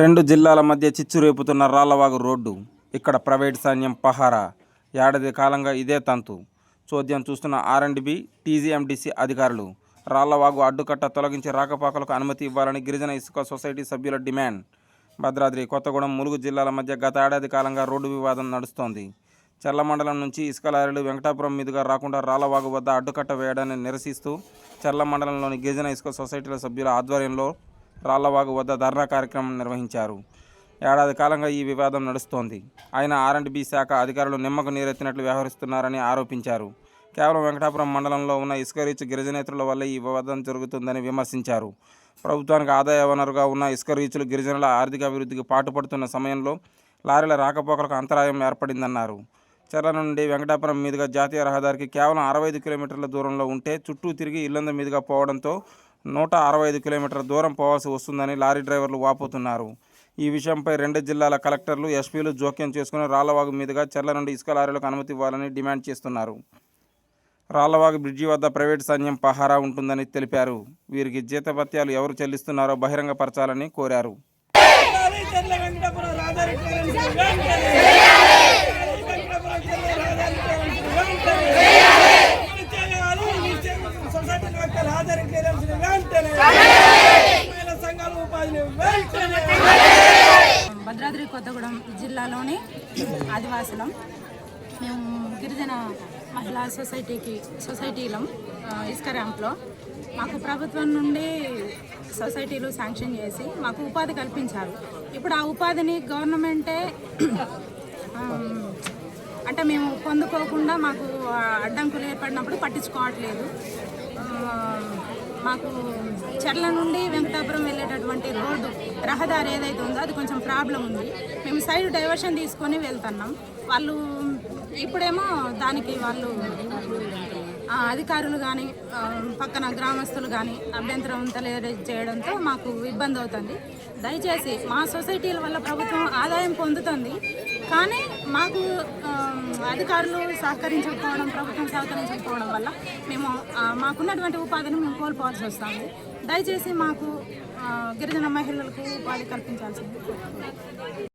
రెండు జిల్లాల మధ్య చిచ్చు రేపుతున్న రాళ్లవాగు రోడ్డు. ఇక్కడ ప్రైవేట్ సైన్యం పహారా. ఏడాది కాలంగా ఇదే తంతు. చోద్యం చూస్తున్న ఆర్ఎండ్బి, టీజీఎండీసీ అధికారులు. రాళ్లవాగు అడ్డుకట్ట తొలగించి రాకపోకలకు అనుమతి ఇవ్వాలని గిరిజన ఇసుక సొసైటీ సభ్యుల డిమాండ్. భద్రాద్రి, కొత్తగూడెం, ములుగు జిల్లాల మధ్య గత ఏడాది కాలంగా రోడ్డు వివాదం నడుస్తోంది. చర్ల మండలం నుంచి ఇసుక లారీలు వెంకటాపురం మీదుగా రాకుండా రాళ్లవాగు వద్ద అడ్డుకట్ట వేయడాన్ని నిరసిస్తూ చర్ల మండలంలోని గిరిజన ఇసుక సొసైటీల సభ్యుల ఆధ్వర్యంలో రాళ్లవాగు వద్ద ధర్నా కార్యక్రమం నిర్వహించారు. ఏడాది కాలంగా ఈ వివాదం నడుస్తోంది. అయినా ఆర్ఎండ్బి శాఖ అధికారులు నిమ్మకు నీరెత్తినట్లు వ్యవహరిస్తున్నారని ఆరోపించారు. కేవలం వెంకటాపురం మండలంలో ఉన్న ఇసుక రీచ్ గిరిజనేతరుల వల్లే ఈ వివాదం జరుగుతుందని విమర్శించారు. ప్రభుత్వానికి ఆదాయ వనరుగా ఉన్న ఇసుక రీచులు గిరిజనుల ఆర్థిక అభివృద్ధికి పాటుపడుతున్న సమయంలో లారీల రాకపోకలకు అంతరాయం ఏర్పడిందన్నారు. చర్ల నుండి వెంకటాపురం మీదుగా జాతీయ రహదారికి కేవలం 65 కిలోమీటర్ల దూరంలో ఉంటే చుట్టూ తిరిగి ఇల్లంద మీదుగా పోవడంతో 165 కిలోమీటర్ల దూరం పోవాల్సి వస్తుందని లారీ డ్రైవర్లు వాపోతున్నారు. ఈ విషయంపై రెండు జిల్లాల కలెక్టర్లు, ఎస్పీలు జోక్యం చేసుకుని రాళ్లవాగు మీదుగా చర్ల నుండి ఇసుక లారీలకు అనుమతి ఇవ్వాలని డిమాండ్ చేస్తున్నారు. రాళ్లవాగు బ్రిడ్జి వద్ద ప్రైవేట్ సైన్యం పహారా ఉంటుందని తెలిపారు. వీరికి జీతభత్యాలు ఎవరు చెల్లిస్తున్నారో బహిరంగపరచాలని కోరారు. భద్రాద్రి కొత్తగూడెం జిల్లాలోని ఆదివాసులం. మేము గిరిజన మహిళా సొసైటీలం ఇసుక ర్యాంప్లో మాకు ప్రభుత్వం నుండి సొసైటీలు శాంక్షన్ చేసి మాకు ఉపాధి కల్పించారు. ఇప్పుడు ఆ ఉపాధిని గవర్నమెంటే అంటే మేము పొందుకోకుండా మాకు అడ్డంకులు ఏర్పడినప్పుడు పట్టించుకోవట్లేదు. మాకు చర్ల నుండి వెంకటాపురం వెళ్ళేటటువంటి రోడ్డు రహదారి ఏదైతే ఉందో అది కొంచెం ప్రాబ్లం ఉంది. మేము సైడ్ డైవర్షన్ తీసుకొని వెళ్తున్నాం. వాళ్ళు ఇప్పుడేమో దానికి వాళ్ళు అధికారులు కానీ పక్కన గ్రామస్తులు కానీ అభ్యంతరం తెలియజేయడంతో మాకు ఇబ్బంది అవుతుంది. దయచేసి మా సొసైటీల వల్ల ప్రభుత్వం ఆదాయం పొందుతుంది, కానీ మాకు అధికారులు సహకరించకపోవడం, ప్రభుత్వం సహకరించకపోవడం వల్ల మేము మాకున్నటువంటి ఉపాధిని మేము కోల్పోవాల్సి వస్తుంది. దయచేసి మాకు గిరిజన మహిళలకు ఉపాధి కల్పించాల్సింది.